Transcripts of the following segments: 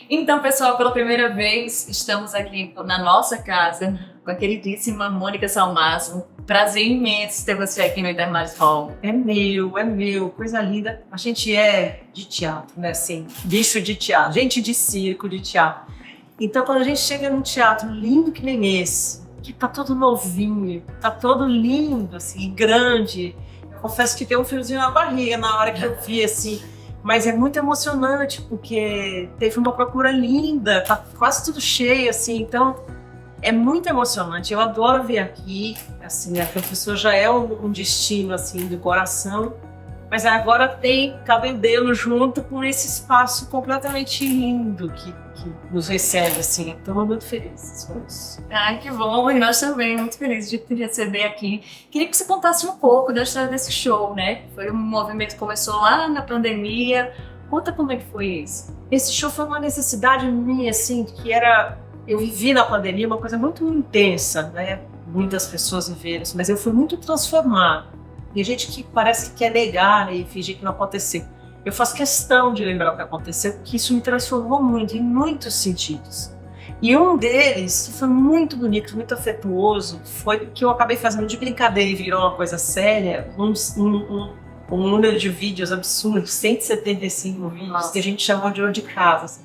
Então, pessoal, pela primeira vez estamos aqui na nossa casa com a queridíssima Mônica Salmazo. Prazer imenso ter você aqui no Intermares Hall. É meu, coisa linda. A gente é de teatro, né? Assim, bicho de teatro, gente de circo, de teatro. Então, quando a gente chega num teatro lindo que nem esse, que tá todo novinho, tá todo lindo, assim, grande, eu confesso que deu um friozinho na barriga na hora que eu vi, assim. Mas é muito emocionante, porque teve uma procura linda, tá quase tudo cheio, assim, então é muito emocionante. Eu adoro vir aqui, assim, a professora já é um destino, assim, do coração, mas agora tem Cabedelo junto com esse espaço completamente lindo que nos recebe, assim, então eu muito feliz com isso. Ai, que bom, e nós também, muito felizes de te receber aqui. Queria que você contasse um pouco da história desse show, né? Foi um movimento que começou lá na pandemia. Conta como é que foi isso. Esse show foi uma necessidade minha, assim, que era... Eu vivi na pandemia uma coisa muito intensa, né? Muitas pessoas viveram isso, mas eu fui muito transformada. Tem gente que parece que quer negar, né, e fingir que não aconteceu. Eu faço questão de lembrar o que aconteceu, porque isso me transformou muito, em muitos sentidos. E um deles, que foi muito bonito, muito afetuoso, foi que eu acabei fazendo de brincadeira e virou uma coisa séria, um número de vídeos absurdo, 175 vídeos, que a gente chamou de de casa. Assim.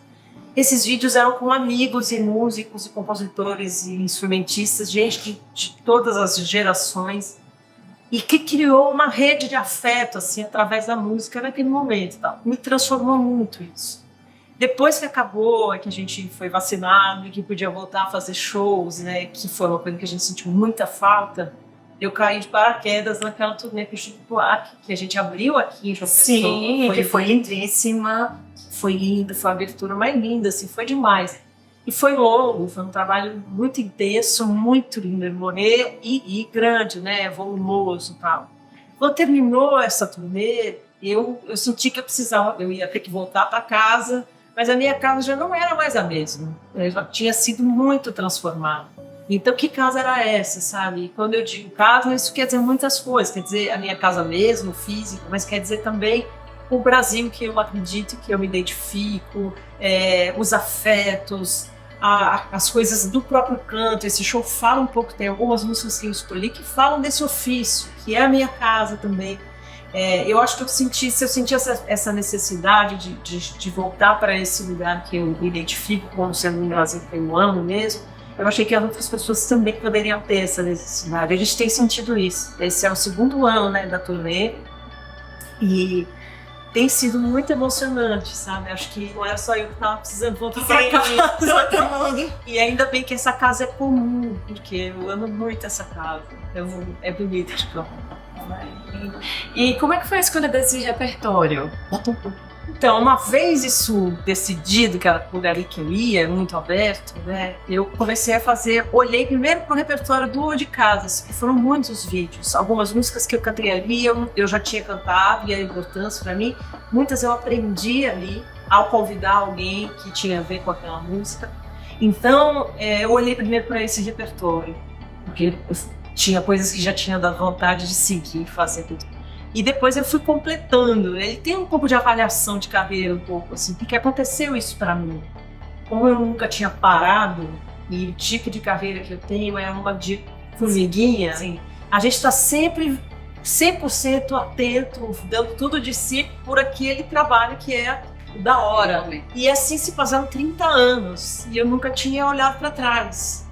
Esses vídeos eram com amigos e músicos e compositores e instrumentistas, gente de todas as gerações, e que criou uma rede de afeto, assim, através da música naquele momento. Tá? Me transformou muito isso. Depois que acabou, que a gente foi vacinado e que podia voltar a fazer shows, né, que foi uma coisa que a gente sentiu muita falta, eu caí de paraquedas naquela turnê que a gente abriu aqui. Sim, que foi lindíssima. Foi linda, foi a abertura mais linda, assim, foi demais. E foi longo, foi um trabalho muito intenso, muito lindo, e grande, né, volumoso e tal. Quando terminou essa turnê, eu senti que eu ia ter que voltar para casa, mas a minha casa já não era mais a mesma. Eu já tinha sido muito transformada. Então, que casa era essa, sabe? E quando eu digo casa, isso quer dizer muitas coisas. Quer dizer a minha casa mesmo, física, mas quer dizer também o Brasil que eu acredito, que eu me identifico, os afetos, as coisas do próprio canto. Esse show fala um pouco, tem algumas músicas que eu escolhi que falam desse ofício, que é a minha casa também. Eu acho que se eu senti essa necessidade de voltar para esse lugar que eu me identifico como sendo um Brasil que eu amo mesmo, eu achei que as outras pessoas também poderiam ter essa necessidade. A gente tem sentido isso. Esse é o 2º ano, né, da turnê, e tem sido muito emocionante, sabe? Acho que não era só eu que estava precisando voltar para casa. E ainda bem que essa casa é comum, porque eu amo muito essa casa. É bonito de pronto. E como é que foi a escolha desse repertório? Então, uma vez isso decidido, que era por ali que eu ia, muito aberto, né? Eu comecei a olhei primeiro para o repertório do de Casas, que foram muitos vídeos. Algumas músicas que eu cantei ali, eu já tinha cantado, e a importância para mim. Muitas eu aprendi ali, ao convidar alguém que tinha a ver com aquela música. Então, eu olhei primeiro para esse repertório, porque tinha coisas que já tinha dado vontade de seguir, fazer tudo. E depois eu fui completando. Ele tem um pouco de avaliação de carreira, um pouco assim, porque aconteceu isso para mim. Como eu nunca tinha parado, e o tipo de carreira que eu tenho é uma de formiguinha, assim, a gente está sempre 100% atento, dando tudo de si por aquele trabalho que é da hora. E assim se passaram 30 anos, e eu nunca tinha olhado para trás.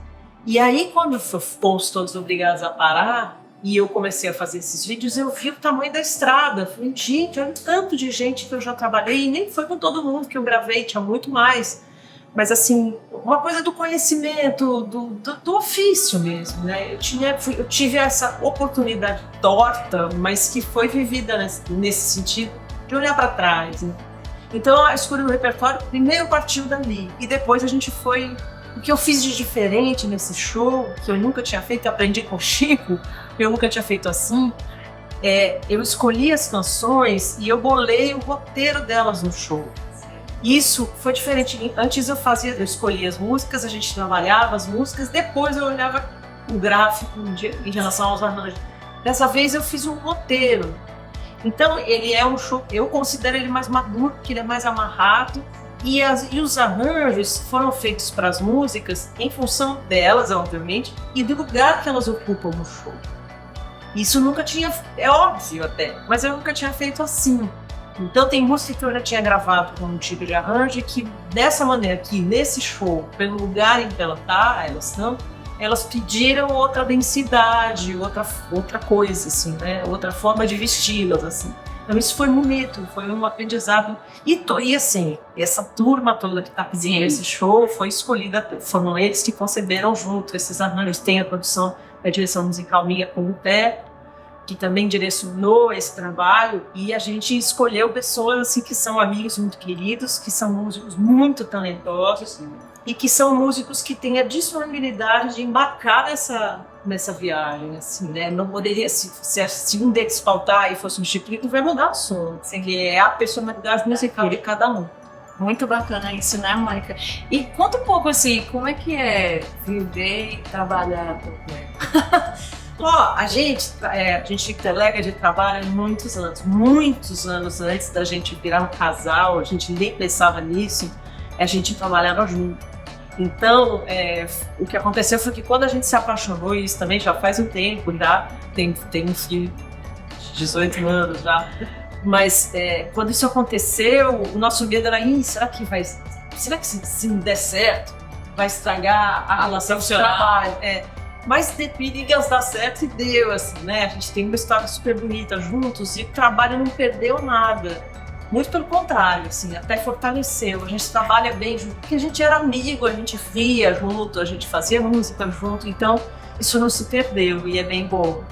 E aí, quando fomos todos obrigados a parar, e eu comecei a fazer esses vídeos, eu vi o tamanho da estrada. Falei, gente, olha o tanto de gente que eu já trabalhei, e nem foi com todo mundo que eu gravei, tinha muito mais. Mas assim, uma coisa do conhecimento, do ofício mesmo, né? Eu tive essa oportunidade torta, mas que foi vivida nesse sentido, de olhar para trás, né? Então a escolha do repertório primeiro partiu dali, e depois a gente foi... O que eu fiz de diferente nesse show, que eu nunca tinha feito, eu aprendi com o Chico, eu nunca tinha feito assim, eu escolhi as canções e eu bolei o roteiro delas no show. Isso foi diferente. Antes eu escolhia as músicas, a gente trabalhava as músicas, depois eu olhava o gráfico em relação aos arranjos. Dessa vez eu fiz um roteiro. Então ele é um show, eu considero ele mais maduro, porque ele é mais amarrado, E os arranjos foram feitos para as músicas em função delas, obviamente, e do lugar que elas ocupam no show. Isso nunca tinha, é óbvio até, mas eu nunca tinha feito assim. Então tem música que eu já tinha gravado com um tipo de arranjo que dessa maneira aqui, nesse show, pelo lugar em que elas pediram outra densidade, outra coisa, assim, né? Outra forma de vesti-las, assim. Então isso foi bonito, foi um aprendizado. E assim, essa turma toda que está pedindo esse show foi escolhida, foram eles que conceberam junto esses arranjos. Tem a produção, a direção musical minha com o Té, que também direcionou esse trabalho, e a gente escolheu pessoas assim, que são amigos muito queridos, que são músicos muito talentosos, e que são músicos que têm a disponibilidade de embarcar nessa viagem, assim, né? Não poderia, se um deles faltar e fosse um substituído, vai mudar o som, assim, que é a personalidade musical de cada um. Muito bacana isso, né, Mônica? E conta um pouco, assim, como é que é viver e trabalhar com o Ó, a gente colega de trabalho há muitos anos antes da gente virar um casal, a gente nem pensava nisso, a gente trabalhava junto. Então, o que aconteceu foi que quando a gente se apaixonou, e isso também já faz um tempo, já tem um filho de 18 anos já, mas quando isso aconteceu, o nosso medo era, será que se não der certo, vai estragar a relação de trabalho? Mas de perigas dar certo e deu, assim, né? A gente tem uma história super bonita juntos e o trabalho não perdeu nada. Muito pelo contrário, assim, até fortaleceu. A gente trabalha bem junto, porque a gente era amigo, a gente via junto, a gente fazia música junto, então isso não se perdeu e é bem bom.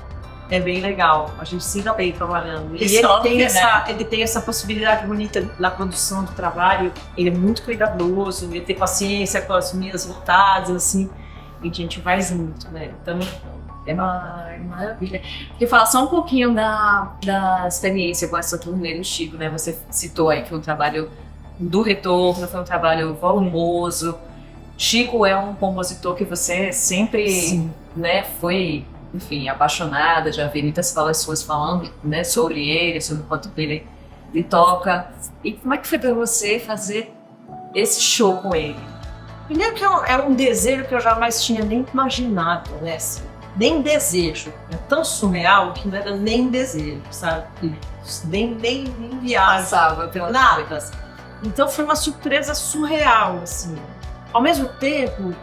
É bem legal, a gente se dá bem trabalhando. E ele tem essa possibilidade bonita na produção do trabalho, ele é muito cuidadoso, ele tem paciência com as minhas vontades, assim. E a gente vai junto, né? Então, maravilha. Porque fala só um pouquinho da experiência com essa turnê do Chico, né? Você citou aí que foi um trabalho do retorno, foi um trabalho volumoso. Chico é um compositor que você sempre, né, foi, enfim, apaixonada, já vi muitas falas suas falando, né, sobre ele, sobre o quanto ele toca. E como é que foi para você fazer esse show com ele? Primeiro que é um desejo que eu jamais tinha nem imaginado, né? Assim, nem desejo. É tão surreal que não era nem desejo, sabe? Nem viagem. Passava pela nada. Então foi uma surpresa surreal, assim. Ao mesmo tempo,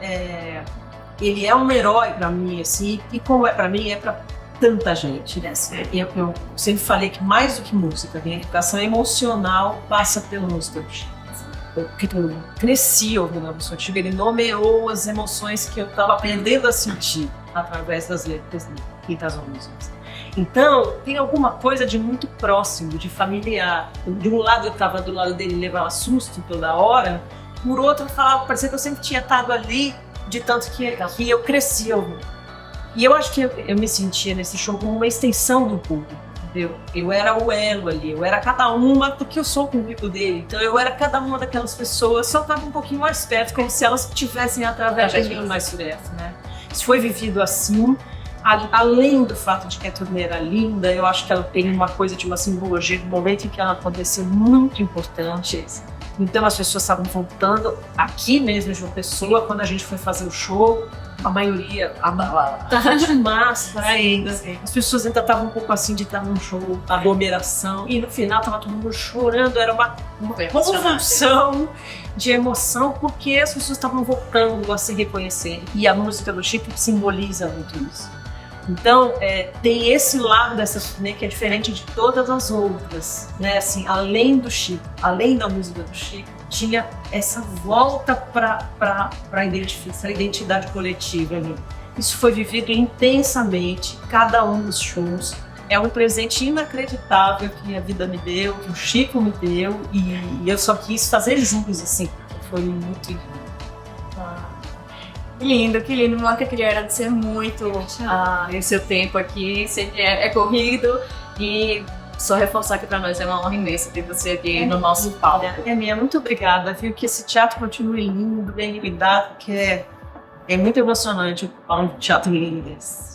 ele é um herói pra mim, assim, e como é pra mim, é pra tanta gente, né? Assim, eu sempre falei que mais do que música, a minha educação emocional passa pela música. Eu cresci ouvindo a música antiga, ele nomeou as emoções que eu estava aprendendo a sentir através das letras e das músicas. Então, tem alguma coisa de muito próximo, de familiar. De um lado eu estava do lado dele e levava susto toda hora, por outro eu falava, parecia que eu sempre tinha estado ali, de tanto que eu cresci ouvindo. E eu acho que eu me sentia nesse show como uma extensão do público. Eu era o elo ali, eu era cada uma, porque eu sou o público dele, então eu era cada uma daquelas pessoas, só estava um pouquinho mais perto, como se elas tivessem através de mim mais perto, né? Isso foi vivido assim, além do fato de que a turnê era linda, eu acho que ela tem uma coisa de uma simbologia do momento em que ela aconteceu muito importante. Então as pessoas estavam voltando aqui mesmo de uma pessoa, quando a gente foi fazer o show, a maioria estava de máscara ainda. As pessoas ainda estavam um pouco assim de estar num show, aglomeração, e no final estava todo mundo chorando, era uma convulsão de emoção, porque as pessoas estavam voltando a se reconhecer. E a música do Chico simboliza muito isso. Então, tem esse lado dessa turnê que é diferente de todas as outras, né? Assim, além do Chico, além da música do Chico, tinha essa volta para a identidade coletiva ali. Isso foi vivido intensamente, cada um dos shows. É um presente inacreditável que a vida me deu, que o Chico me deu, e eu só quis fazer jus, assim. Foi muito lindo. Que lindo. Mônica, queria agradecer muito o seu tempo aqui, sempre é corrido, e só reforçar que para nós é uma honra imensa ter você aqui no nosso palco. Minha, muito obrigada, viu? Que esse teatro continue lindo, bem cuidado, porque é muito emocionante o teatro lindo desse.